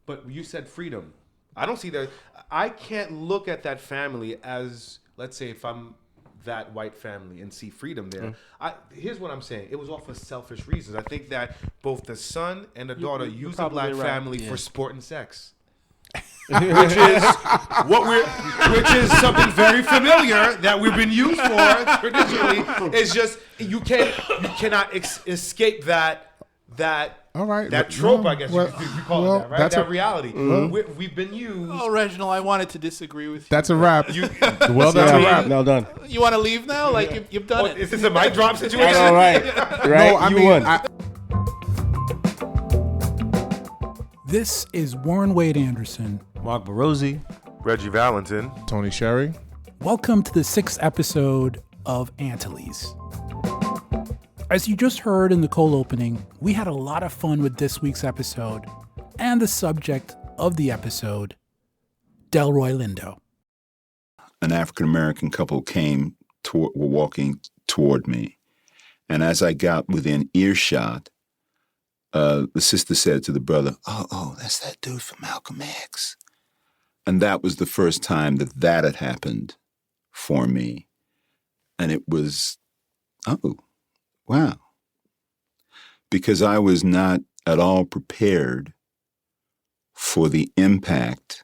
But you said freedom. I don't see that. I can't look at that family as, let's say, if I'm that white family and see freedom there. Here's what I'm saying. It was all for selfish reasons. I think that both the son and the daughter use the black family for sport and sex. which is something very familiar that we've been used for traditionally. It's just you cannot escape that all right. That trope, I guess you call it that, right? That's that reality. We've been used. Oh, Reginald, I wanted to disagree with you. That's a wrap. That's a wrap. Well done. You want to leave now? Like, you've done it. Is this a mic drop situation? All right. Right? No, you won. This is Warren Wade Anderson. Mark Barozzi. Reggie Valentin. Tony Sherry. Welcome to the 6th episode of Antilles. As you just heard in the cold opening, we had a lot of fun with this week's episode and the subject of the episode, Delroy Lindo. An African-American couple were walking toward me. And as I got within earshot, the sister said to the brother, oh, that's that dude from Malcolm X. And that was the first time that had happened for me. And it was, wow. Because I was not at all prepared for the impact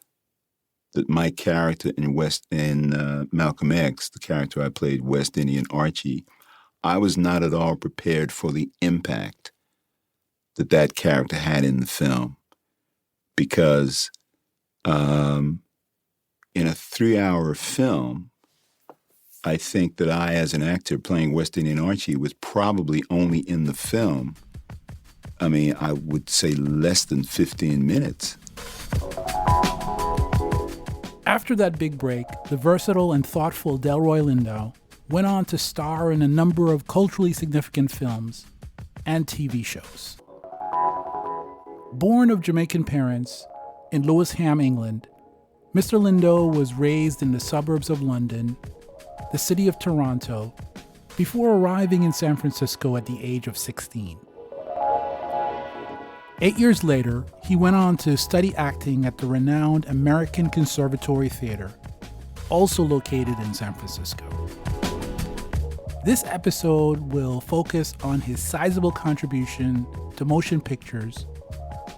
that my character in Malcolm X, the character I played, West Indian Archie, I was not at all prepared for the impact that character had in the film. Because in a 3-hour film, I think that I, as an actor playing West Indian Archie, was probably only in the film, I would say less than 15 minutes. After that big break, the versatile and thoughtful Delroy Lindo went on to star in a number of culturally significant films and TV shows. Born of Jamaican parents in Lewisham, England, Mr. Lindo was raised in the suburbs of London, the city of Toronto, before arriving in San Francisco at the age of 16. 8 years later, he went on to study acting at the renowned American Conservatory Theater, also located in San Francisco. This episode will focus on his sizable contribution to motion pictures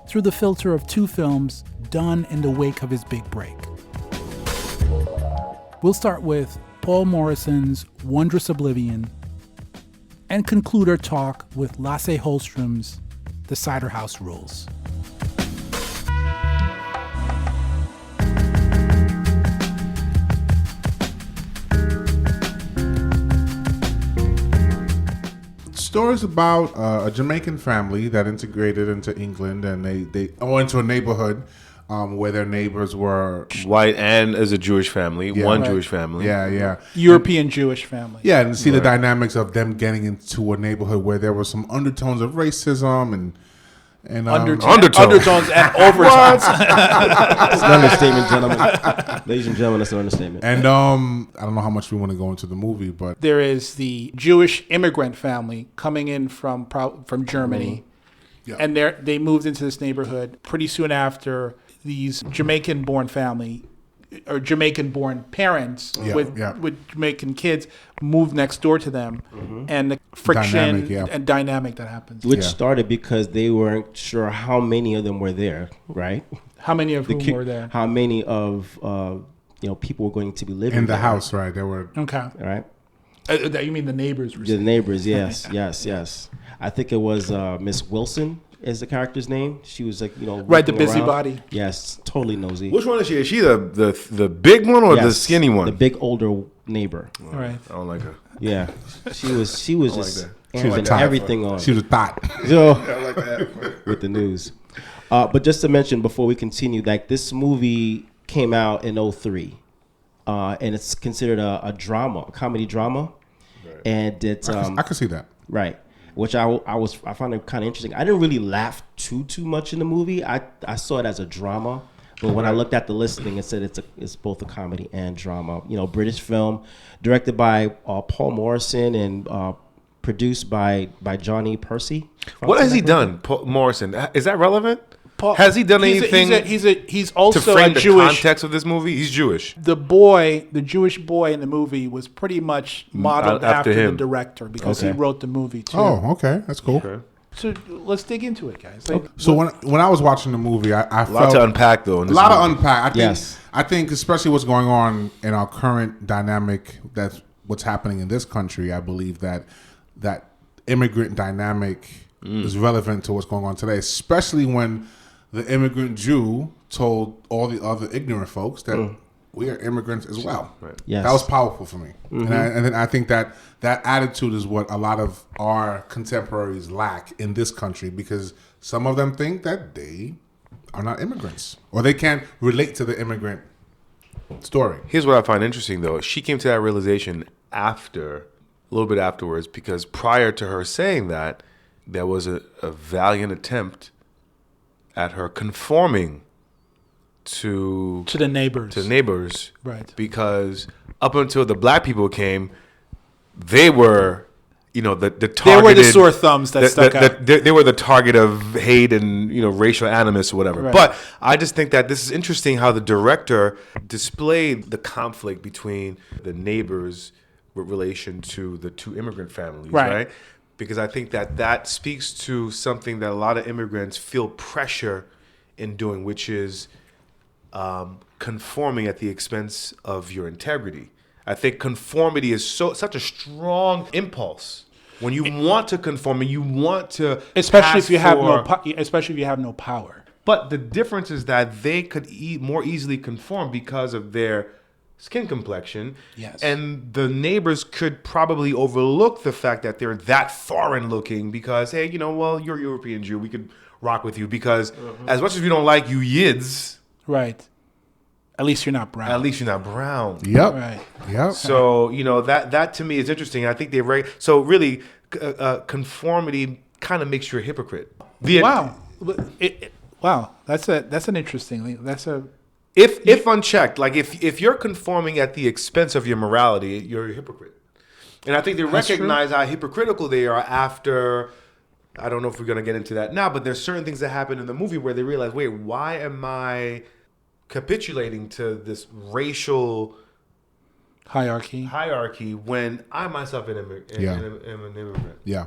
through the filter of 2 films done in the wake of his big break. We'll start with Paul Morrison's Wondrous Oblivion and conclude our talk with Lasse Hallström's The Cider House Rules. Stories about a Jamaican family that integrated into England, and they into a neighborhood where their neighbors were white and as a Jewish family, Jewish family. Yeah. European Jewish family. Yeah, and see the dynamics of them getting into a neighborhood where there were some undertones of racism and undertones and overtones. It's an understatement, gentlemen. Ladies and gentlemen, that's an understatement. And I don't know how much we want to go into the movie, but there is the Jewish immigrant family coming in from Germany, and they moved into this neighborhood pretty soon after these Jamaican-born family or Jamaican-born parents with Jamaican kids moved next door to them, and the friction and dynamic that happens. Which started because they weren't sure how many of them were there, right? How many of whom were there? How many of people were going to be living in the there. house, right? There were okay, right. You mean the neighbors? The neighbors, yes. I think it was Miss Wilson is the character's name. She was like, right, the busybody. Yes, totally nosy. Which one is she? Is she the big one or the skinny one? The big older neighbor. All right. I don't like her. Yeah, she was just answering everything on. She was hot. So, I like that with the news. But just to mention before we continue, like this movie came out in 2003, and it's considered a comedy drama, right. And it's I can see that, right. Which I found it kind of interesting. I didn't really laugh too much in the movie. I saw it as a drama, but when I looked at the listing, it said it's both a comedy and drama. British film, directed by Paul Morrison and produced by Johnny Percy. What has he done, Paul Morrison? Is that relevant? Paul, Has he done he's anything he's to also frame a the Jewish. context of this movie? He's Jewish. The Jewish boy in the movie was pretty much modeled after after the him. director because he Okay. wrote the movie too. Oh, okay, that's cool. Okay. So let's dig into it, guys. Like, So when I was watching the movie, I A lot felt to unpack, though. In a this lot movie. of unpack. Yes. I think especially what's going on in our current dynamic, that's what's happening in this country. I believe that immigrant dynamic is relevant to what's going on today, especially when the immigrant Jew told all the other ignorant folks that we are immigrants as well. Right. Yes. That was powerful for me. And then I think that attitude is what a lot of our contemporaries lack in this country, because some of them think that they are not immigrants or they can't relate to the immigrant story. Here's what I find interesting, though. She came to that realization a little bit afterwards, because prior to her saying that, there was a valiant attempt at her conforming to the neighbors. Right. Because up until the black people came, they were, the targeted. They were the sore thumbs that stuck out. They were the target of hate and racial animus or whatever. Right. But I just think that this is interesting how the director displayed the conflict between the neighbors with relation to the two immigrant families, right? Because I think that speaks to something that a lot of immigrants feel pressure in doing, which is conforming at the expense of your integrity. I think conformity is such a strong impulse. When you want to conform and you want to, especially if you have no power. But the difference is that they could more easily conform because of their skin complexion. Yes. And the neighbors could probably overlook the fact that they're that foreign looking because, hey, you're a European Jew. We could rock with you because as much as we don't like you Yids. Right. At least you're not brown. Yep. Right. Yep. So, that to me is interesting. I think so really conformity kind of makes you a hypocrite. Wow. Wow. That's an interesting, if unchecked, like if you're conforming at the expense of your morality, you're a hypocrite. And I think they recognize how hypocritical they are after, I don't know if we're going to get into that now, but there's certain things that happen in the movie where they realize, wait, why am I capitulating to this racial hierarchy when I myself am an immigrant? Yeah.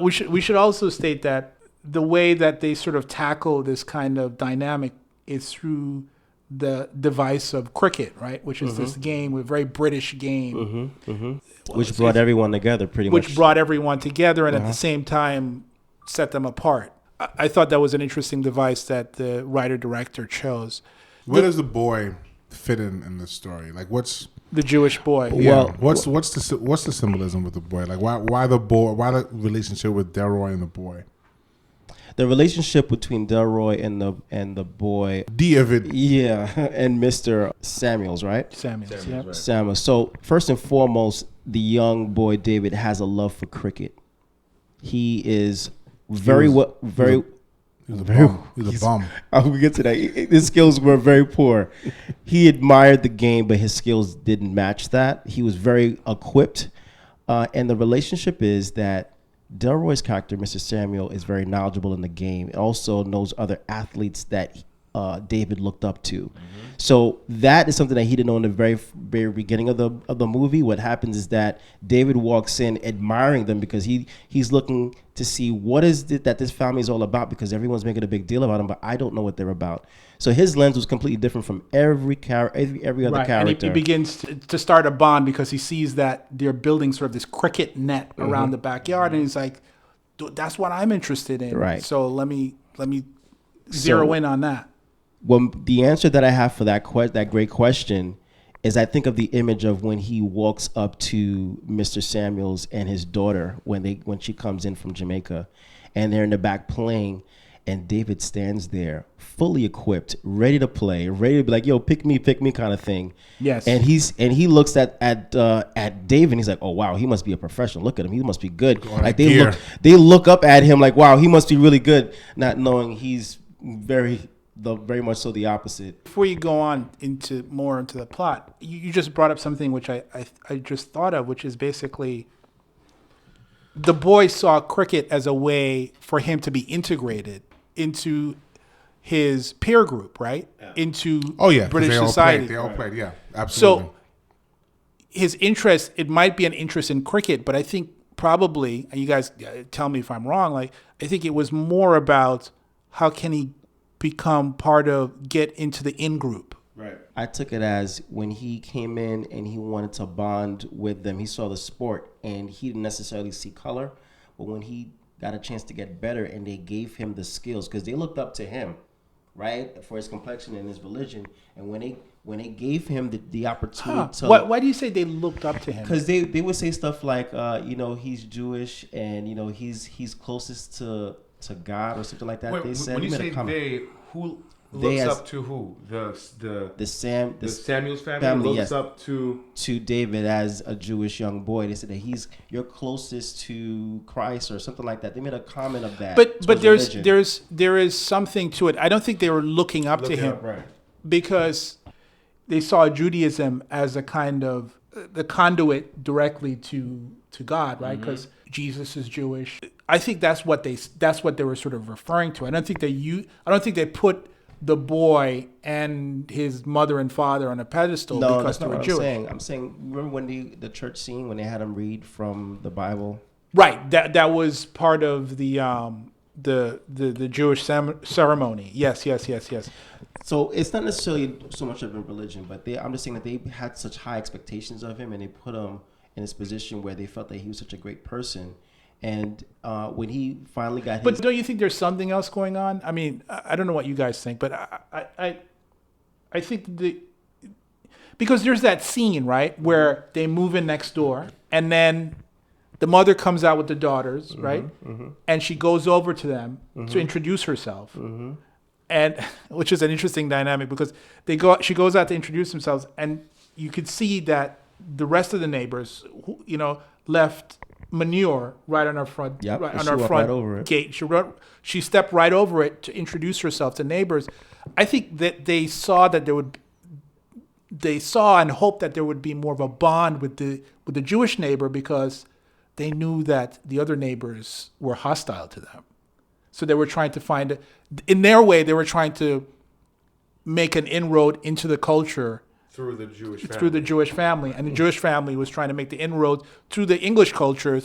We should also state that the way that they sort of tackle this kind of dynamic is through the device of cricket, right? Which is this game, a very British game. Which brought everyone together pretty much. Which brought everyone together and at the same time set them apart. I thought that was an interesting device that the writer-director chose. Where does the boy fit in this story? Like, what's the Jewish boy? Yeah. What's the symbolism with the boy? Like, why the boy? Why the relationship with Delroy and the boy? The relationship between Delroy and the boy, David, and Mr. Samuels, right? Samuels, yeah. Right. Samuels. So first and foremost, the young boy David has a love for cricket. He is He's a bum. We get to that. His skills were very poor. He admired the game, but his skills didn't match that. He was very equipped. And the relationship is that Delroy's character, Mr. Samuel, is very knowledgeable in the game. He also knows other athletes that David looked up to. So that is something that he didn't know in the very, very beginning of the movie. What happens is that David walks in admiring them because he's looking to see what is it that this family is all about, because everyone's making a big deal about them, but I don't know what they're about. So his lens was completely different from every other character. And he begins to start a bond because he sees that they're building sort of this cricket net around the backyard, and he's like, "That's what I'm interested in." Right. So let me zero in on that. Well, the answer that I have for that great question is I think of the image of when he walks up to Mr. Samuels and his daughter when she comes in from Jamaica, and they're in the back playing, and David stands there fully equipped, ready to play, ready to be like, "Yo, pick me kind of thing." Yes. And he looks at David and he's like, "Oh wow, he must be a professional. Look at him, he must be good." Like they look up at him like, "Wow, he must be really good," not knowing he's very much so the opposite. Before you go on into the plot, you just brought up something which I just thought of, which is basically the boy saw cricket as a way for him to be integrated into his peer group, right? Into British they all society. They all played, yeah, absolutely. So his interest, it might be an interest in cricket, but I think probably, and you guys tell me if I'm wrong, like I think it was more about how can he get into the in group. Right. I took it as when he came in and he wanted to bond with them, he saw the sport and he didn't necessarily see color, but when he got a chance to get better and they gave him the skills, because they looked up to him, right, for his complexion and his religion, and when they gave him the opportunity to... Why do you say they looked up to him? Because they would say stuff like, he's Jewish and, he's closest to God or something like that. Wait, they said, when you say they, who looks up to who? The Samuel's family looks up to David as a Jewish young boy. They said that you're closest to Christ or something like that. They made a comment of that. But there is something to it. I don't think they were looking up to him, right? Because they saw Judaism as a kind of the conduit directly to God, right? Because Jesus is Jewish. I think that's what they were sort of referring to. I don't think they put the boy and his mother and father on a pedestal because they were Jewish. I'm saying, remember when the church scene when they had him read from the Bible? Right. That was part of the Jewish ceremony. Yes. So it's not necessarily so much of a religion, but I'm just saying that they had such high expectations of him, and they put him in this position where they felt that he was such a great person. And when he finally got But don't you think there's something else going on? I mean, I don't know what you guys think, but I think because there's that scene, right, where they move in next door, and then the mother comes out with the daughters, right? And she goes over to them to introduce herself. And which is an interesting dynamic because she goes out to introduce themselves, and you could see that the rest of the neighbors, left manure right on our front, gate. She stepped right over it to introduce herself to neighbors. I think that they saw and hoped that there would be more of a bond with the Jewish neighbor because they knew that the other neighbors were hostile to them. So they were trying to in their way, they were trying to make an inroad into the culture through the Jewish family. And the Jewish family was trying to make the inroad through the English culture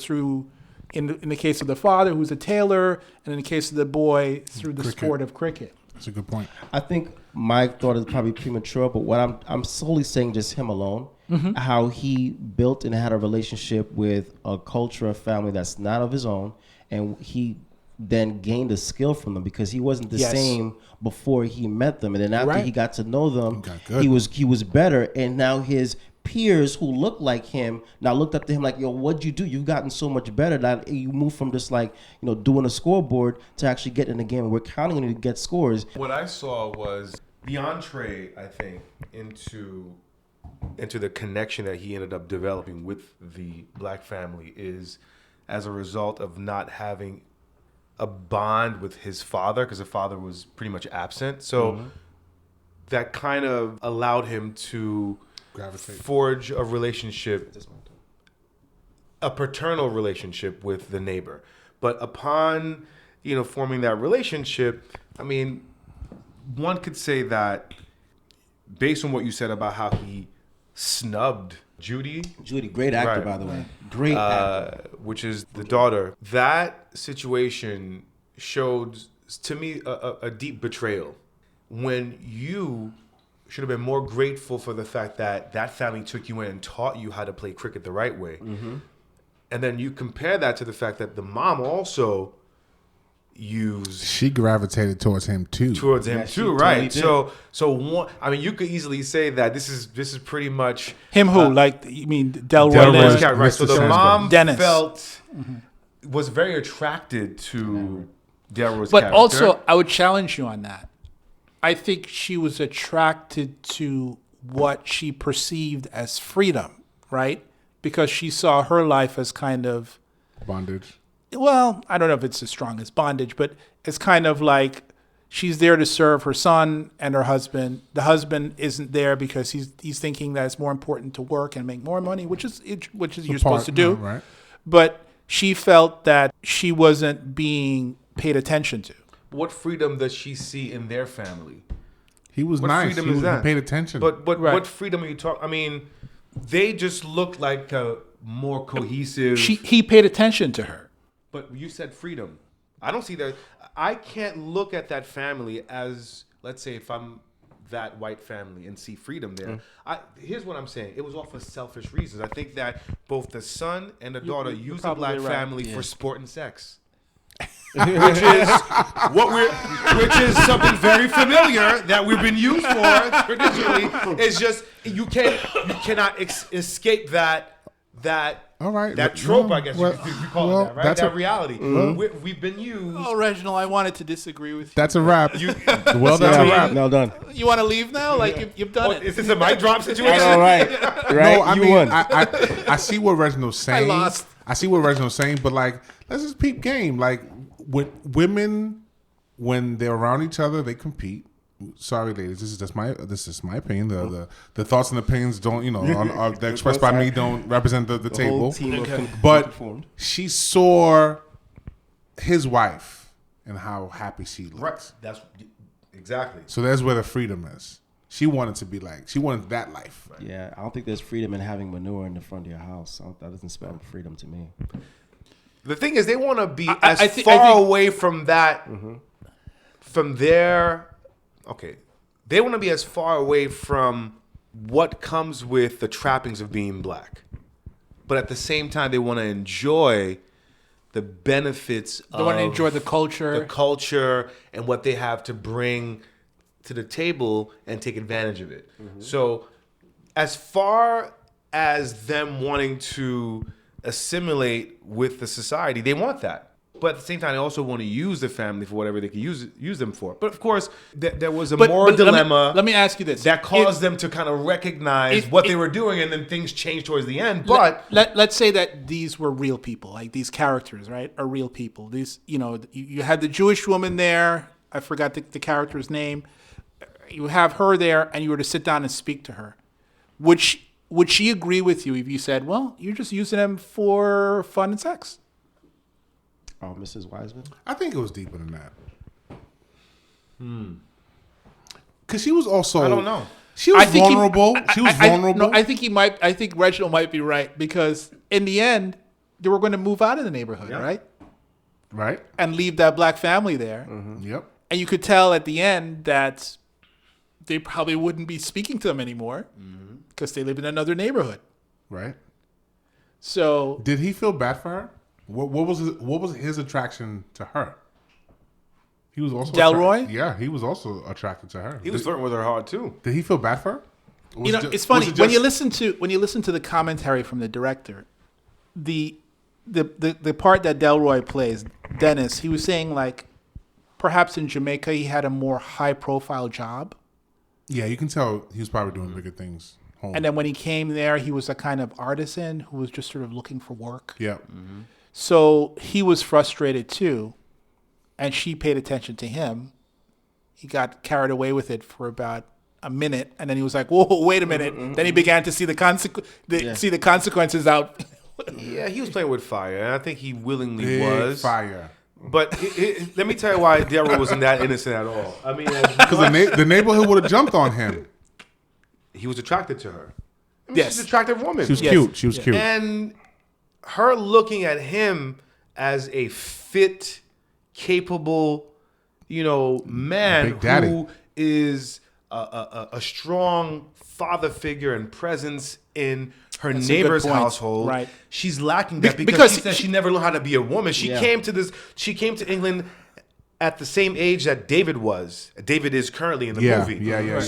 in the case of the father, who's a tailor, and in the case of the boy, through the sport of cricket. That's a good point. I think my thought is probably premature, but what I'm solely saying just him alone, how he built and had a relationship with a culture, a family that's not of his own, and he then gained a skill from them because he wasn't the same before he met them, and then after he got to know them, he was better, and now his peers who looked like him now looked up to him like, yo, what'd you do? You've gotten so much better that you moved from just like doing a scoreboard to actually getting in the game. We're counting on you to get scores. What I saw was the entree, I think, into the connection that he ended up developing with the black family is as a result of not having a bond with his father, because the father was pretty much absent. So that kind of allowed him to forge a relationship, a paternal relationship with the neighbor. But upon, forming that relationship, I mean, one could say that based on what you said about how he snubbed Judy, great actor, by the way. Great actor. Which is the daughter. That situation showed, to me, a deep betrayal. When you should have been more grateful for the fact that family took you in and taught you how to play cricket the right way. And then you compare that to the fact that the mom also she gravitated towards him too. Right? Totally so one. I mean, you could easily say that this is pretty much him. Who you mean Delroy Lindo? Right. So the mom was very attracted to Delroy's but character. Also, I would challenge you on that. I think she was attracted to what she perceived as freedom, right? Because she saw her life as kind of bondage. Well, I don't know if it's as strong as bondage, but it's kind of like she's there to serve her son and her husband. The husband isn't there because he's thinking that it's more important to work and make more money, which is you're supposed to do. Right. But she felt that she wasn't being paid attention to. what freedom does she see in their family? He was What nice. freedom He is that? paid attention. But Right. what freedom are you talking? I mean, they just look like a more cohesive. He paid attention to her. But you said freedom. I don't see that. I can't look at that family as, let's say, if I'm that white family and see freedom there. Here's what I'm saying. It was all for selfish reasons. I think that both the son and the daughter you're use the black probably right. family for sport and sex. which is something very familiar that we've been used for traditionally. It's just you cannot escape that all right, that trope, I guess well, you call well, it that, right? that's That a- reality. We've been used. Oh, Reginald, I wanted to disagree with you. That's a wrap. Well, that's a Yeah, wrap. no, done. You want to leave now? Like you've done it. Is this a mic drop situation? All right. Right? No, I you mean, won. I see what Reginald's saying. lost. I see what Reginald's saying, but like, let's just peep game. Like, with women, when they're around each other, they compete. Sorry, ladies, this is my opinion. The thoughts and opinions don't, they're expressed by me, don't represent the The table. whole team of But conformed. she saw his wife and how happy she looked. Right. That's exactly. So there's where the freedom is. She wanted that life. Yeah, I don't think there's freedom in having manure in the front of your house. That doesn't spell freedom to me. The thing is, they want to be I as think- far away from that, from their. Okay, they want to be as far away from what comes with the trappings of being black, but at the same time, they want to enjoy the benefits. They want to enjoy the culture. And what they have to bring to the table and take advantage of it. So, as far as them wanting to assimilate with the society, they want that. But at the same time, they also want to use the family for whatever they can use them for. But of course, there was a moral dilemma. Let me ask you this: that caused them to kind of recognize what they were doing, and then things changed towards the end. But let's say that these were real people, like these characters, right, are real people. These, you had the Jewish woman there. I forgot the character's name. You have her there, and you were to sit down and speak to her. Would she agree with you if you said, "Well, you're just using them for fun and sex"? Oh, Mrs. Wiseman? I think it was deeper than that. Because she was also. I don't know. She was vulnerable. She was vulnerable. I think Reginald might be right, because in the end, they were going to move out of the neighborhood, right? Right. And leave that black family there. Yep. And you could tell at the end that they probably wouldn't be speaking to them anymore because they live in another neighborhood. Right. So did he feel bad for her? What was his attraction to her? He was also Delroy? Yeah, he was also attracted to her. he was flirting with her hard too. Did he feel bad for her? it's funny when you listen to the commentary from the director, the part that Delroy plays, Dennis, he was saying like perhaps in Jamaica he had a more high profile job. Yeah, you can tell he was probably doing bigger things home. And then when he came there, he was a kind of artisan who was just sort of looking for work. Yeah. So he was frustrated too, and she paid attention to him. He got carried away with it for about a minute, and then he was like, "Whoa, wait a minute!" Then he began to see the consequences out. Yeah, he was playing with fire, and I think he willingly Big was. fire. But let me tell you why Delroy wasn't that innocent at all. I mean, Because the neighborhood would have jumped on him. he was attracted to her. I mean, Yes. she's an attractive woman. She was Yes. cute. She was cute. And her looking at him as a fit, capable, man Big daddy. who is a strong father figure and presence in her That's a neighbor's good point. household. Right. She's lacking that because because she said she never learned how to be a woman. She came to England at the same age that David was. David is currently in the Yeah, movie. yeah.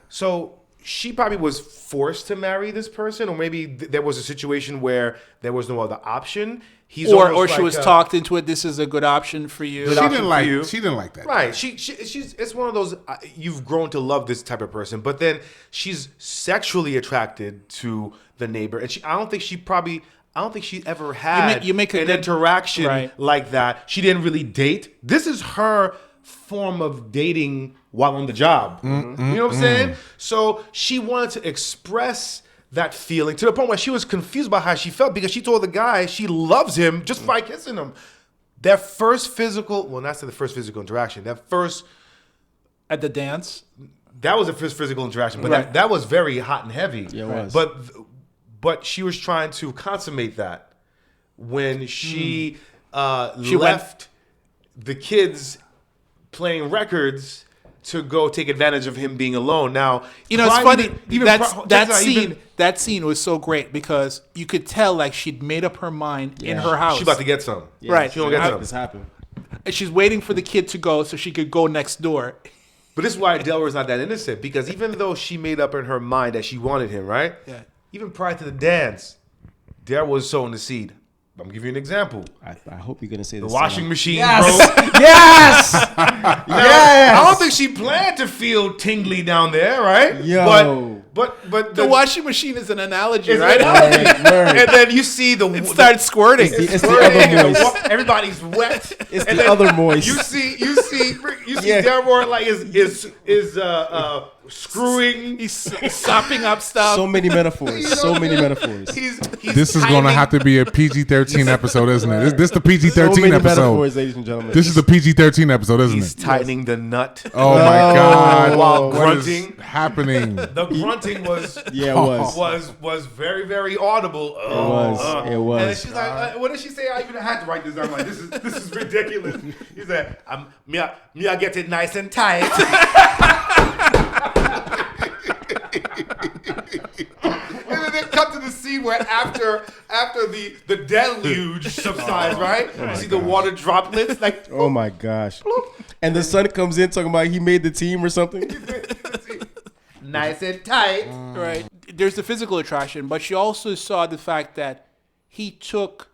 So she probably was forced to marry this person, or maybe there was a situation where there was no other option. He's or almost she like was talked into it. This is a good option for you. She option didn't for like. you. She didn't like that. Right. She's it's one of those you've grown to love this type of person, but then she's sexually attracted to the neighbor, and I don't think she ever had you make a an good- interaction right. like that. She didn't really date. This is her form of dating while on the job. You know what I'm saying? So she wanted to express that feeling to the point where she was confused about how she felt because she told the guy she loves him just by kissing him. Their first physical, well, not the first physical interaction. That At the dance. That was the first physical interaction, but Right. that was very hot and heavy. Yeah, it was. But she was trying to consummate that when she She left the kids playing records to go take advantage of him being alone. Now, You know, it's funny. That even- scene was so great because you could tell like she'd made up her mind in her house. She about to get some. Yeah, Right. She don't get some. This happened. And she's waiting for the kid to go so she could go next door. But this is why Delroy's not that innocent, because even though she made up in her mind that she wanted him, right? Yeah. Even prior to the dance, Delroy was sowing the seed. I'm gonna give you an example. I hope you're gonna say The the washing machine, Yes. bro. Yes. I don't think she planned to feel tingly down there, right? Yo. But The washing machine is an analogy, It's right? an analogy. Word. And then you see It starts squirting. It's the other moist. Everybody's wet. It's And the then other moist. You see Yeah. Delroy like is screwing. He's sopping up stuff. So many metaphors. So many metaphors. He's This is going to have to be a PG-13 episode, isn't it? This is the PG-13 So many episode. metaphors, ladies and gentlemen. This is the PG-13 episode, isn't He's it? tightening the nut. Oh my God! While What is grunting. happening? The grunting was Yeah, it was. was very, very audible. It was. It was. And then she's like, what did she say? I even had to write this down. I'm like, this is ridiculous. He said, me I get it nice and tight. And then they cut to the scene where after the deluge subsides, right? You see the water droplets like Oh my gosh. And the son comes in talking about he made the team or something. nice and tight. Right. There's the physical attraction, but she also saw the fact that he took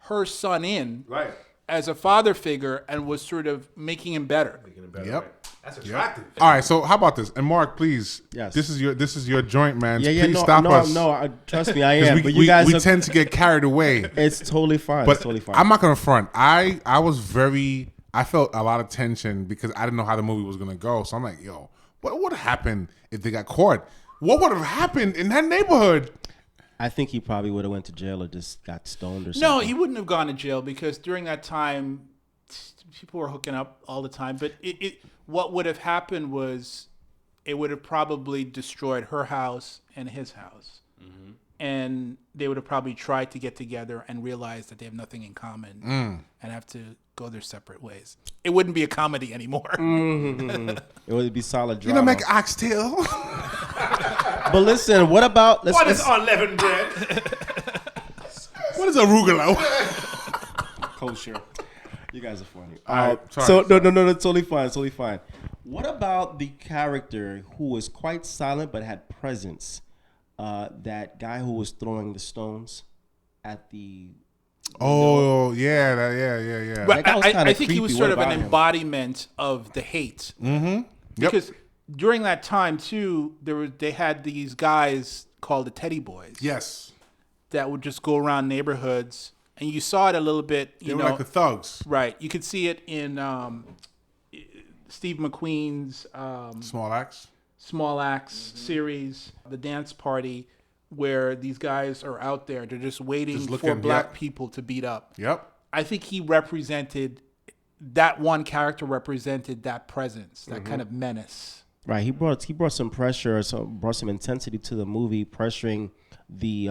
her son in Right. as a father figure and was sort of making him better. Yep. That's attractive. All right, so how about this? And Mark, please. Yes. This is your joint, man. Yeah, Please stop us. Trust me, I 'Cause am. we, But you we, guys, we tend to get carried away. it's totally fine. But It's totally fine. I'm not gonna front. I felt a lot of tension because I didn't know how the movie was gonna go. So I'm like, yo, what would have happened if they got caught? What would have happened in that neighborhood? I think he probably would have went to jail or just got stoned or something. No, he wouldn't have gone to jail because during that time, people were hooking up all the time. But what would have happened was it would have probably destroyed her house and his house. Mm-hmm. And they would have probably tried to get together and realize that they have nothing in common and have to go their separate ways. It wouldn't be a comedy anymore. It would be solid You drama. know, make oxtail. But listen, what about What is unleavened bread? What is arugula? kosher? You guys are funny. All right, sorry, so sorry. no, it's totally fine. It's totally fine. What about the character who was quite silent but had presence? That guy who was throwing the stones at the. Oh yeah, yeah. But That guy was I kinda think he was creepy. sort What of an about him? embodiment of the hate. Mm-hmm. Yep. Because during that time too, they had these guys called the Teddy Boys Yes, that would just go around neighborhoods, and you saw it a little bit. they You were know, like the thugs. right? You could see it in Steve McQueen's Small axe. Small Axe series, The Dance Party, where these guys are out there. They're just waiting Just for looking, black yep. people to beat up. Yep. I think he represented that one character represented that presence, that kind of menace. Right, he brought some pressure, brought some intensity to the movie, pressuring the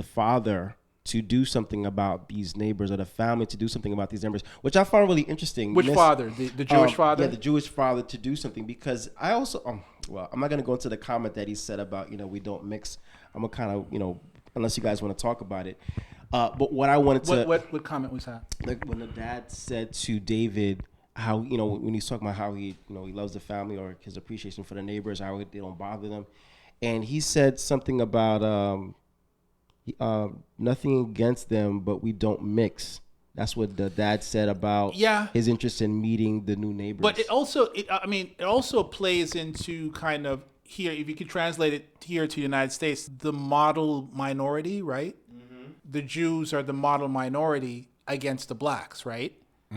father to do something about these neighbors, or the family to do something about these neighbors, which I found really interesting. Which father? The Jewish father? Yeah, the Jewish father to do something, because I also, well, I'm not going to go into the comment that he said about, we don't mix. I'm going to kind of, unless you guys want to talk about it. But what I wanted to... What comment was that? Like when the dad said to David how, when he's talking about how he loves the family, or his appreciation for the neighbors, how they don't bother them. And he said something about nothing against them, but we don't mix. That's what the dad said about his interest in meeting the new neighbors. But it also plays into kind of here, if you could translate it here to the United States, the model minority, right? Mm-hmm. The Jews are the model minority against the blacks, right?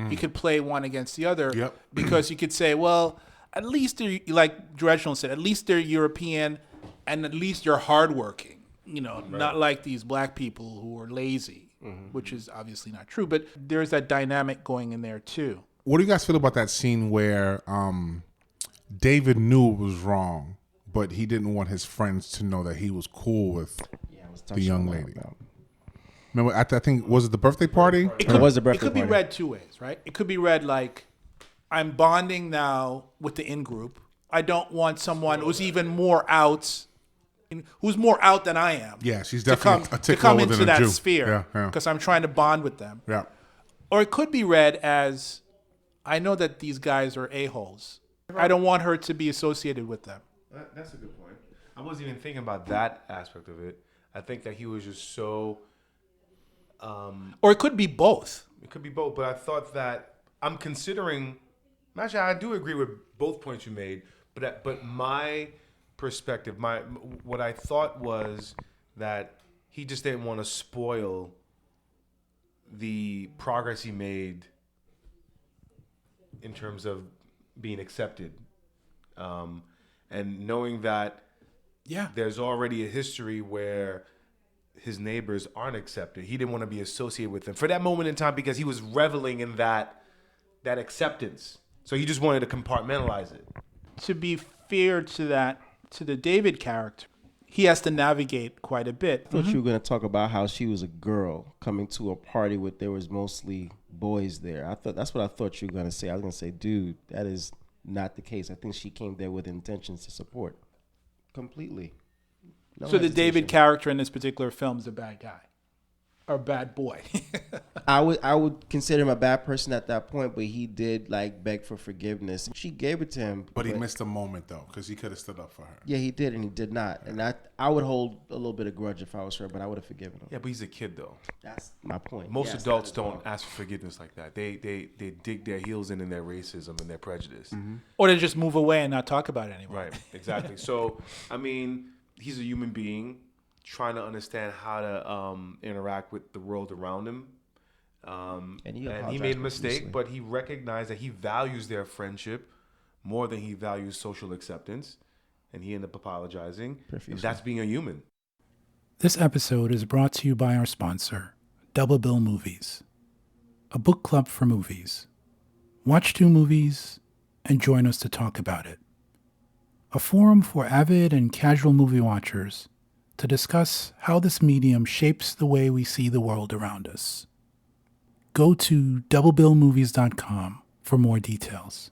You could play one against the other. Yep. Because you could say, well, at least they're, like Reginald said, at least they're European and at least they're hardworking. Not like these black people who are lazy. which is obviously not true. But there's that dynamic going in there too. What do you guys feel about that scene where David knew it was wrong, but he didn't want his friends to know that he was cool with the young lady? Remember, I think, was it the birthday party? It was a birthday It could party. be read two ways, right? It could be read like, I'm bonding now with the in-group. I don't want someone who's even more out, who's more out than I am. Yeah, she's to definitely come, a tick to come lower into than a that Jew. sphere Yeah. because I'm trying to bond with them. Yeah. Or it could be read as, I know that these guys are a-holes. I don't want her to be associated with them. That's a good point. I wasn't even thinking about that aspect of it. I think that he was just so... Or it could be both. It could be both, but I thought that I'm considering... Actually, I do agree with both points you made, but my perspective, what I thought was that he just didn't want to spoil the progress he made in terms of being accepted, and knowing that there's already a history where his neighbors aren't accepted. He didn't want to be associated with them for that moment in time because he was reveling in that acceptance. So he just wanted to compartmentalize it. To be fair to the David character, he has to navigate quite a bit. I thought you were going to talk about how she was a girl coming to a party where there was mostly boys there. That's what I thought you were going to say. I was going to say, dude, that is not the case. I think she came there with intentions to support. Completely. No So the hesitation. David character in this particular film is a bad guy. Or a bad boy. I would consider him a bad person at that point, but he did beg for forgiveness. She gave it to him. But he missed a moment, though, because he could have stood up for her. Yeah, he did, and he did not. And I would hold a little bit of grudge if I was her, but I would have forgiven him. Yeah, but he's a kid, though. That's my point. Most Yes, adults that is don't ask for forgiveness like that. They dig their heels in their racism and their prejudice. Or they just move away and not talk about it anymore. Right, exactly. So, I mean, he's a human being trying to understand how to interact with the world around him. And he made a mistake, but he recognized that he values their friendship more than he values social acceptance. And he ended up apologizing. And that's being a human. This episode is brought to you by our sponsor, Double Bill Movies, a book club for movies. Watch 2 movies and join us to talk about it. A forum for avid and casual movie watchers to discuss how this medium shapes the way we see the world around us. Go to doublebillmovies.com for more details.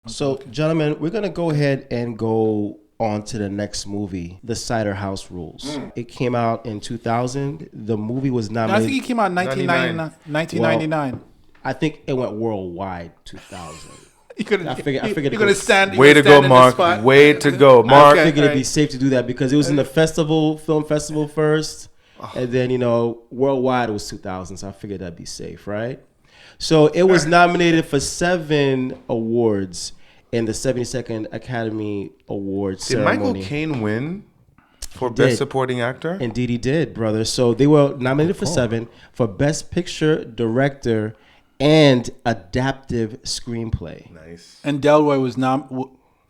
So, gentlemen, we're going to go ahead and go on to the next movie, The Cider House Rules. It came out in 2000. The movie was No, I nominated. think he came out in 1999. I think it went worldwide 2000. I figured it you're gonna stand. Way to go, in this Mark. spot. Way to go, Mark. I figured it'd be right. safe to do that because it was in the film festival first, and then worldwide it was 2000. So I figured that'd be safe, right? So it was nominated for 7 awards in the 72nd Academy Awards Did ceremony. Michael Caine win for He Best did. Supporting Actor? Indeed, he did, brother. So they were nominated for 7 for Best Picture, Director, and Adaptive Screenplay. Nice. And Delroy was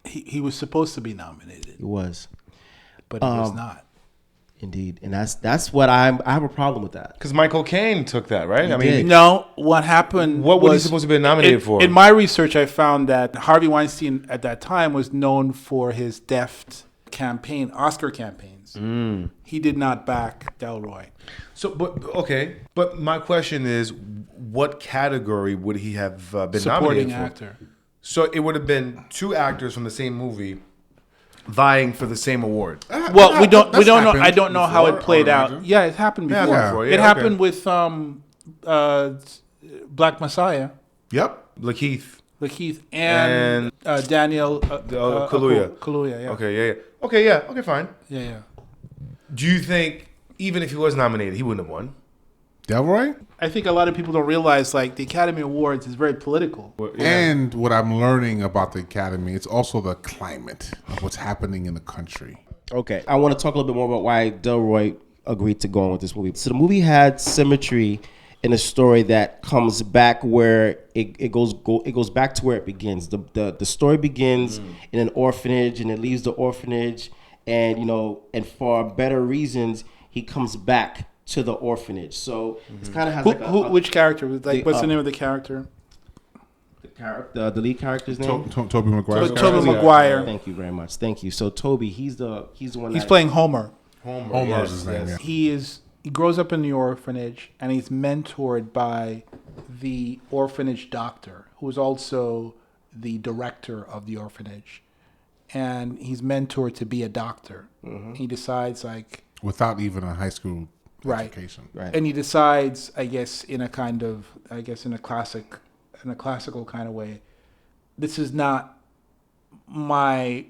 he was supposed to be nominated, It was. but he was not. Indeed. And that's what I have a problem with that. Because Michael Caine took that, right? I did. No, what happened? What was he was supposed to be nominated for? In my research, I found that Harvey Weinstein at that time was known for his deft Oscar campaigns. He did not back Delroy. So, but my question is, what category would he have been Supporting nominated for? actor. So it would have been 2 actors from the same movie vying for the same award. Well, we don't know. happened I don't know how it before, played I out. imagine. Yeah, it happened before. before, yeah, It happened okay. with Black Messiah, Yep, Lakeith and Daniel Kaluuya. Kaluuya, yeah. Okay, fine. Yeah. Do you think even if he was nominated, he wouldn't have won? Delroy? I think a lot of people don't realize the Academy Awards is very political. And what I'm learning about the Academy, it's also the climate of what's happening in the country. Okay, I want to talk a little bit more about why Delroy agreed to go on with this movie. So the movie had symmetry in a story that comes back where it goes back to where it begins. The story begins in an orphanage and it leaves the orphanage, and and for better reasons he comes back to the orphanage. So it's kind of has which character? Like, what's the name of the character? The lead character's name? Tobey Maguire. Tobey Maguire. Thank you very much. Thank you. So Toby, he's the one. He's playing Homer. Homer is his name. Yeah. He grows up in the orphanage, and he's mentored by the orphanage doctor, who is also the director of the orphanage, and he's mentored to be a doctor. He decides, like, without even a high school education, right? And he decides, I guess, in a classical kind of way, this is not my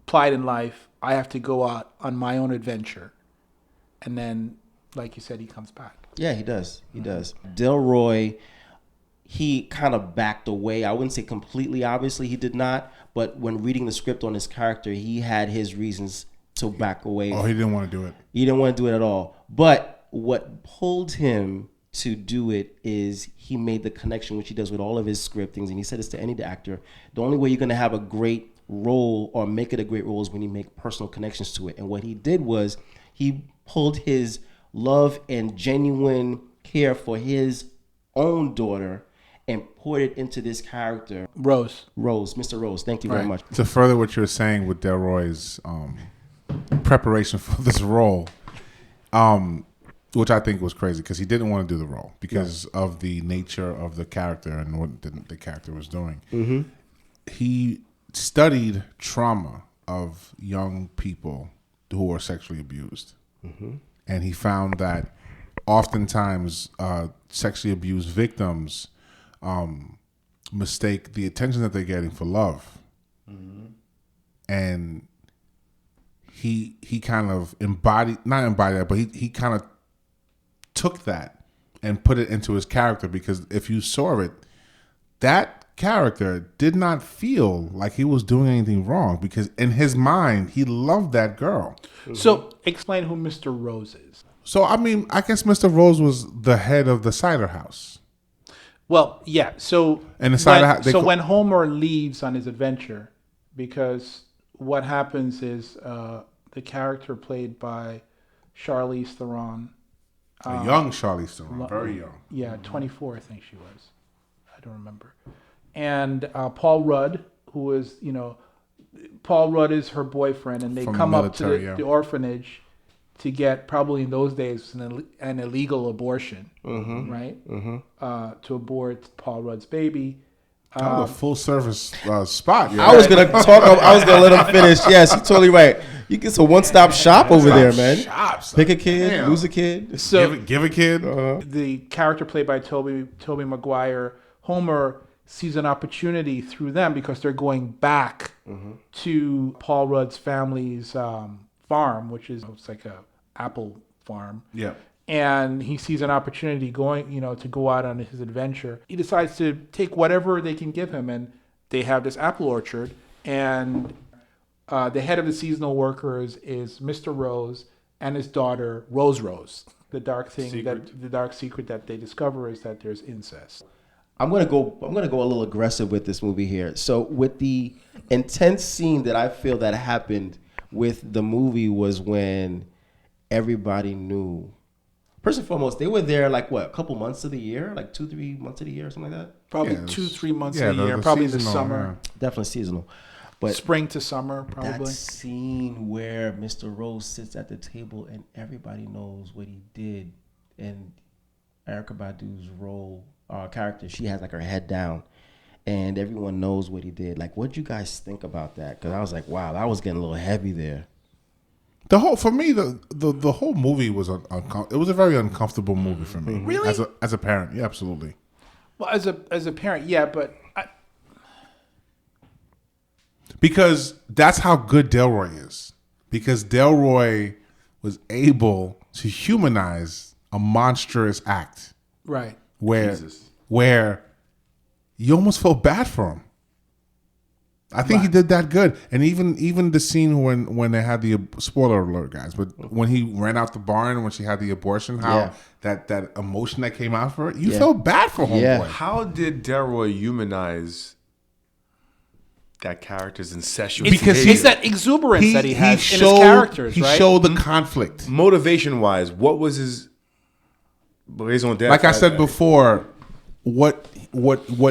plight in life. I have to go out on my own adventure, and then, like you said, he comes back. Yeah, he does. He does. Delroy, he kind of backed away. I wouldn't say completely, obviously he did not, but when reading the script on his character, he had his reasons to back away. Oh, he didn't want to do it. He didn't want to do it at all. But what pulled him to do it is he made the connection, which he does with all of his scriptings, and he said this to any actor: the only way you're going to have a great role or make it a great role is when you make personal connections to it. And what he did was he pulled his love and genuine care for his own daughter and poured it into this character. Mr. Rose. Thank you very much. To further what you're saying with Delroy's preparation for this role, which I think was crazy because he didn't want to do the role because of the nature of the character and what the character was doing. He studied trauma of young people who are sexually abused. And he found that oftentimes sexually abused victims mistake the attention that they're getting for love. And he kind of not embodied that, but he kind of took that and put it into his character, because if you saw it, that character did not feel like he was doing anything wrong, because in his mind, he loved that girl. So explain who Mr. Rose is. So, I mean, I guess Mr. Rose was the head of the Cider House. Well, yeah. So, and the Cider House. When Homer leaves on his adventure, because what happens is the character played by Charlize Theron, a young Charlize Theron, very young. Yeah, 24, I think she was. I don't remember. And Paul Rudd, who is, Paul Rudd is her boyfriend, and they come up to the orphanage to get, probably in those days, an illegal abortion, right? To abort Paul Rudd's baby. A full service spot. Yeah. I was gonna let him finish. Yes, you're totally right. You get a one-stop shop over there, man. Pick a kid, lose a kid. So give a kid. The character played by Tobey Maguire, Homer, sees an opportunity through them because they're going back to Paul Rudd's family's farm, which is like a apple farm. Yeah. And he sees an opportunity going, to go out on his adventure. He decides to take whatever they can give him, and they have this apple orchard. And the head of the seasonal workers is Mr. Rose and his daughter Rose. The dark secret that they discover is that there's incest. I'm gonna go a little aggressive with this movie here. So with the intense scene that I feel that happened with the movie was when everybody knew. First and foremost, they were there like a couple months of the year, like 2-3 months of the year or something like that. Probably 2-3 months of the year, probably in the summer. Definitely seasonal. But spring to summer, probably. That scene where Mr. Rose sits at the table and everybody knows what he did, and Erykah Badu's character, she has like her head down, and everyone knows what he did. Like, what'd you guys think about that? Because I was like, wow, that was getting a little heavy there. The whole movie was it was a very uncomfortable movie for me. Really? As a parent, yeah, absolutely. Well, as a parent, yeah, but because that's how good Delroy is. Because Delroy was able to humanize a monstrous act, right? Where you almost felt bad for him. I think he did that good. And even the scene when they had the, spoiler alert, guys, but when he ran out the barn, when she had the abortion, how that emotion that came out for her, you felt bad for homeboy. Yeah. How did Delroy humanize that character's incestuous behavior? It's that exuberance that he has in his characters, He right? showed the conflict. Motivation-wise, what was his But his own death. Like I said before, what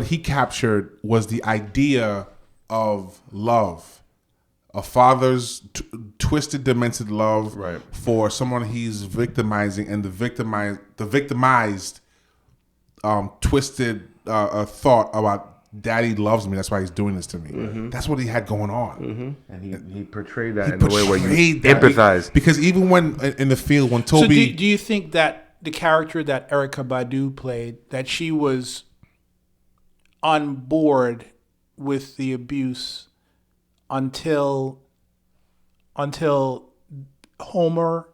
he captured was the idea of love, a father's twisted, demented love for someone he's victimizing, and the victimized, twisted thought about daddy loves me. That's why he's doing this to me. Mm-hmm. That's what he had going on, and he portrayed that in a way where you empathize. Because even when in the field, when Toby, so do you think that the character that Erykah Badu played, that she was on board with the abuse until Homer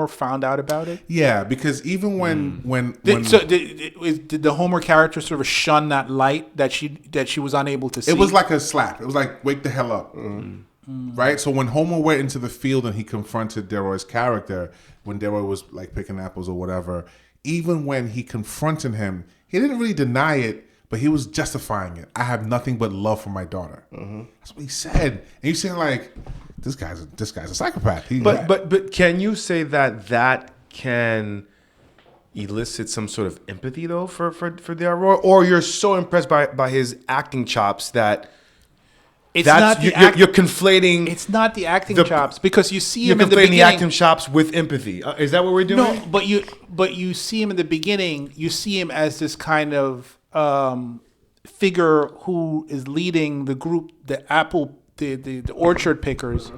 found out about it? Yeah, because even when did the Homer character sort of shun that light that she was unable to see? It was like a slap. It was like, wake the hell up. Right? So when Homer went into the field and he confronted Delroy's character, when Delroy was like picking apples or whatever, even when he confronted him, he didn't really deny it, but he was justifying it. I have nothing but love for my daughter. That's what he said. And you're saying like, this guy's a psychopath. But can you say that can elicit some sort of empathy though for Delroy, or you're so impressed by his acting chops that you're conflating? It's not the acting chops, because you see him in the beginning. beginning. The acting chops with empathy. Is that what we're doing? No, but you see him in the beginning. You see him as this kind of figure who is leading the group, the orchard pickers,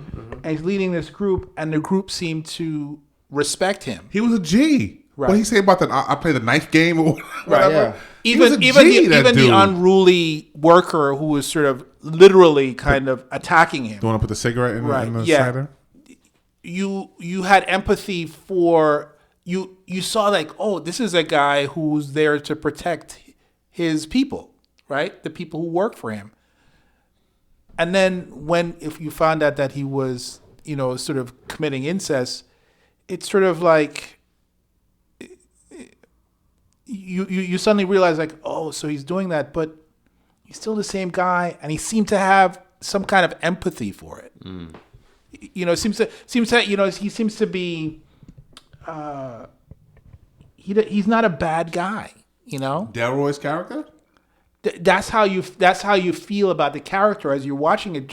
and he's leading this group, and the group seemed to respect him. He was a G. Right. What did he say about that? I play the knife game or whatever. Yeah. Even the unruly worker who was sort of literally kind of attacking him. Do you want to put the cigarette in the cider? You had empathy for you. You saw like, oh, this is a guy who's there to protect his people, right? The people who work for him. And then if you found out that he was, sort of committing incest, it's sort of like you suddenly realize like, oh, so he's doing that, but he's still the same guy, and he seemed to have some kind of empathy for it. He seems to be he's not a bad guy, Delroy's character? That's how you feel about the character as you're watching it,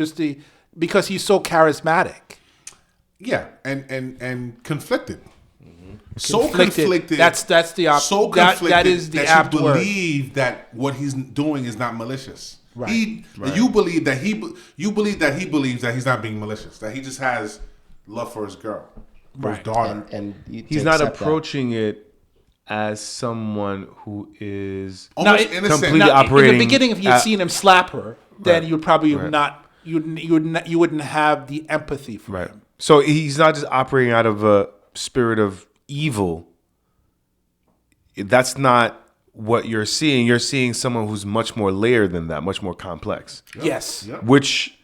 because he's so charismatic. Yeah, and conflicted. So conflicted. That's the opposite. So conflicted that is the apt you word. believe that what he's doing is not malicious. Right. You believe that he believes that he's not being malicious. That he just has love for his girl, for his daughter, and he's not approaching it as someone who is almost innocent. Completely operating. In the beginning, if you'd seen him slap her, then you'd probably not. You wouldn't have the empathy for him. So he's not just operating out of a spirit of evil. That's not what you're seeing. You're seeing someone who's much more layered than that, much more complex. Yes. Which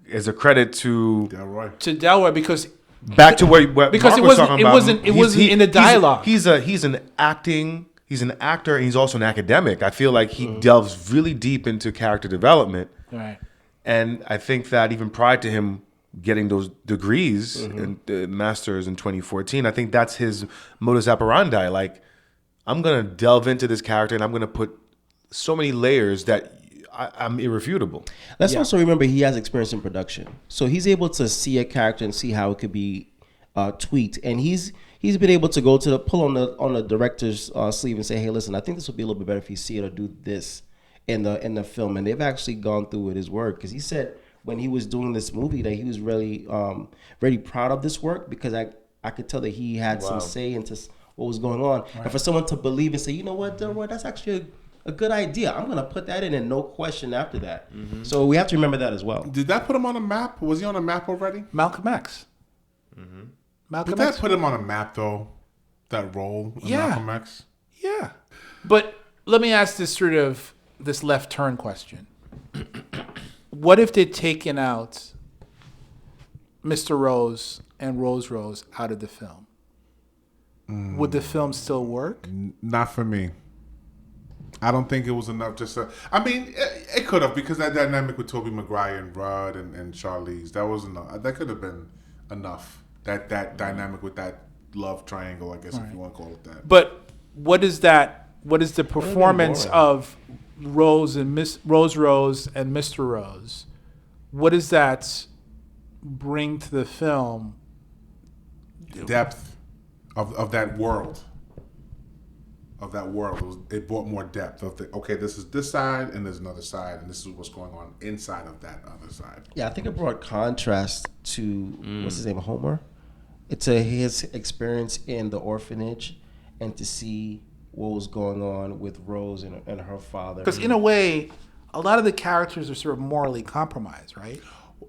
is a credit to Delroy, because back to what because Mark was talking about. It wasn't in the dialogue. He's an actor, and he's also an academic. I feel like he delves really deep into character development. Right. And I think that even prior to him getting those degrees and masters in 2014, I think that's his modus operandi. Like, I'm going to delve into this character and I'm going to put so many layers that I'm irrefutable. Let's also remember he has experience in production. So he's able to see a character and see how it could be tweaked. And he's been able to go to pull on the director's sleeve and say, hey, listen, I think this would be a little bit better if you see it or do this in the film. And they've actually gone through with his work, because he said when he was doing this movie that he was really really proud of this work, because I could tell that he had some say into what was going on. Right. And for someone to believe and say, you know what, Delroy, that's actually a good idea. I'm going to put that in and no question after that. Mm-hmm. So we have to remember that as well. Did that put him on a map? Was he on a map already? Malcolm X. Mm-hmm. Malcolm X. Did that put him on a map, though, that role of Malcolm X? Yeah. But let me ask this left turn question. What if they'd taken out Mr. Rose and Rose Rose out of the film? Would the film still work? Not for me. I don't think it was enough. I mean, it could have, because that dynamic with Tobey Maguire and Rudd and Charlize, that was enough. That could have been enough. That dynamic with that love triangle, I guess, if you want to call it that. But what is the performance of Rose and Rose and Mr. Rose? What does that bring to the film? Depth of that world. Of that world, it brought more depth. Okay, this is this side, and there's another side, and this is what's going on inside of that other side. Yeah, I think it brought contrast to what's his name, Homer, to his experience in the orphanage, and to see what was going on with Rose and her father. Because in a way, a lot of the characters are sort of morally compromised, right?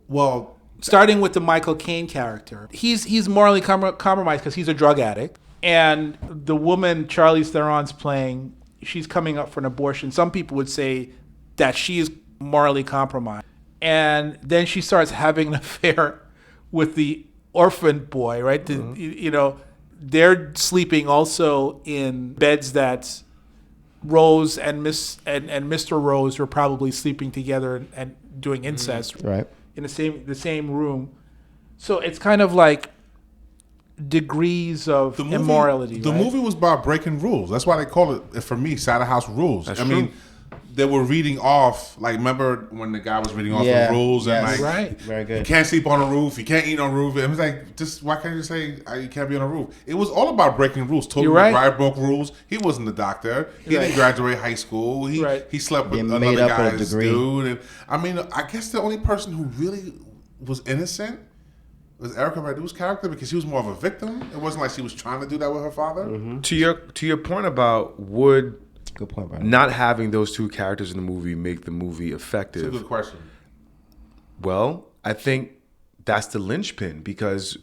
Well, starting with the Michael Caine character, he's morally compromised because he's a drug addict. And the woman Charlize Theron's playing, she's coming up for an abortion. Some people would say that she is morally compromised. And then she starts having an affair with the orphan boy, right? They're sleeping also in beds that Rose and Mr. Rose were probably sleeping together and doing incest, right, in the same room. So it's kind of like degrees of immorality. The movie was about breaking rules. That's why they call it, for me, Cider House Rules. That's I true. mean, they were reading off, like, remember when the guy was reading off the rules? Yes. And like, right. Very good. You can't sleep on a roof, you can't eat on a roof. It was like, just why can't you say you can't be on a roof? It was all about breaking rules. Tobey Maguire broke rules. He wasn't a doctor. He didn't graduate high school. He slept with another guy's dude. And I mean, I guess the only person who really was innocent was Erykah Badu's character, because she was more of a victim. It wasn't like she was trying to do that with her father. Mm-hmm. To your point about good point, Brian. Not having those two characters in the movie make the movie effective. It's a good question. Well, I think that's the linchpin, because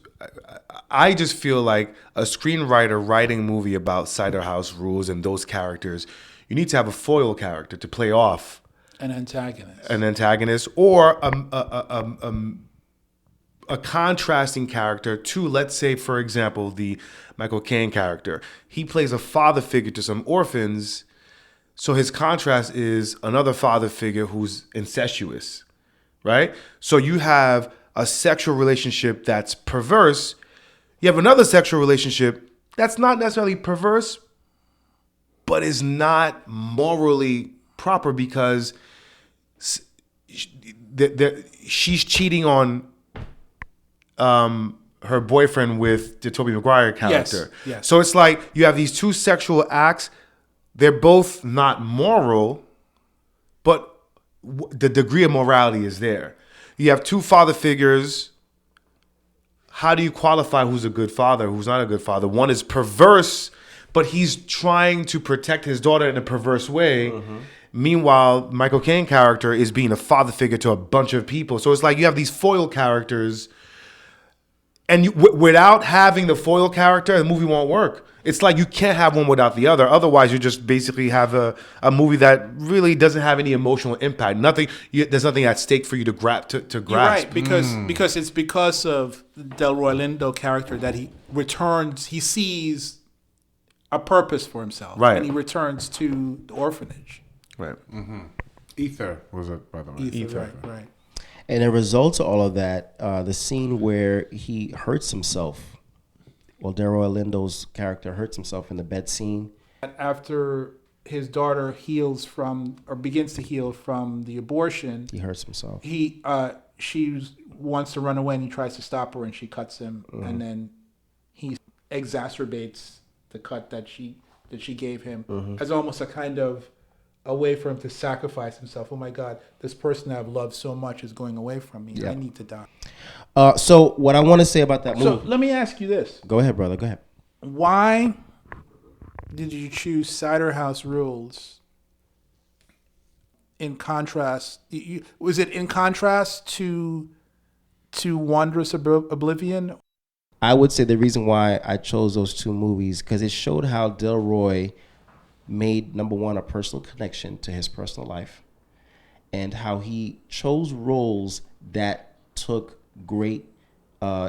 I just feel like a screenwriter writing a movie about Cider House Rules and those characters, you need to have a foil character to play off an antagonist, or a contrasting character to, let's say, for example, the Michael Caine character. He plays a father figure to some orphans, so his contrast is another father figure who's incestuous, right? So you have a sexual relationship that's perverse. You have another sexual relationship that's not necessarily perverse, but is not morally proper, because she's cheating on her boyfriend with the Tobey Maguire character. Yes. So it's like you have these two sexual acts. They're both not moral, but the degree of morality is there. You have two father figures. How do you qualify who's a good father, who's not a good father? One is perverse, but he's trying to protect his daughter in a perverse way. Mm-hmm. Meanwhile, Michael Caine character is being a father figure to a bunch of people. So it's like you have these foil characters. And without having the foil character, the movie won't work. It's like you can't have one without the other. Otherwise, you just basically have a movie that really doesn't have any emotional impact. There's nothing at stake for you to grasp. You're right, because it's because of Delroy Lindo character that he returns. He sees a purpose for himself, right? And he returns to the orphanage, right? Mm-hmm. Ether was it, by the way? Ether. Right. And a result of all of that, the scene where he hurts himself, Delroy Lindo's character hurts himself in the bed scene. After his daughter begins to heal from the abortion, he hurts himself. She wants to run away, and he tries to stop her, and she cuts him, and then he exacerbates the cut that she gave him as almost a kind of a way for him to sacrifice himself. Oh my God, this person I've loved so much is going away from me. Yeah. I need to die. So what I want to say about that movie. So let me ask you this. Go ahead, brother. Go ahead. Why did you choose Cider House Rules in contrast? Was it in contrast to Wondrous Oblivion? I would say the reason why I chose those two movies, because it showed how Delroy made, number one, a personal connection to his personal life, and how he chose roles that took great,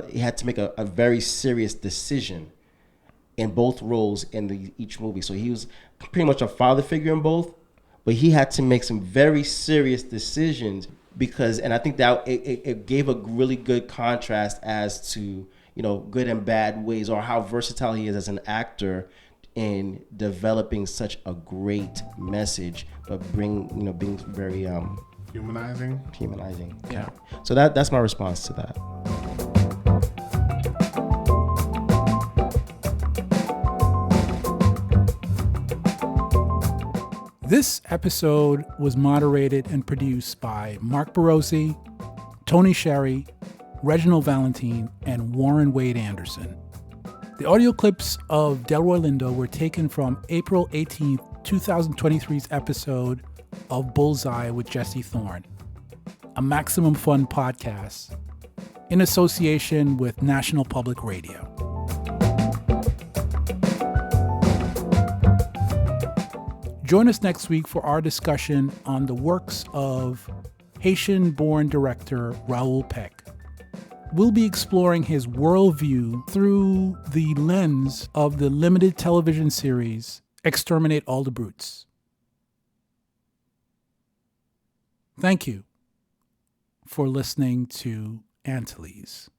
he had to make a very serious decision in both roles in each movie. So he was pretty much a father figure in both, but he had to make some very serious decisions and I think that it gave a really good contrast as to, good and bad ways, or how versatile he is as an actor in developing such a great message, but being very Humanizing. Yeah. So that's my response to that. This episode was moderated and produced by Mark Barossi, Tony Sherry, Reginald Valentine, and Warren Wade Anderson. The audio clips of Delroy Lindo were taken from April 18th, 2023's episode of Bullseye with Jesse Thorne, a Maximum Fun podcast in association with National Public Radio. Join us next week for our discussion on the works of Haitian-born director Raoul Peck. We'll be exploring his worldview through the lens of the limited television series Exterminate All the Brutes. Thank you for listening to Antilles.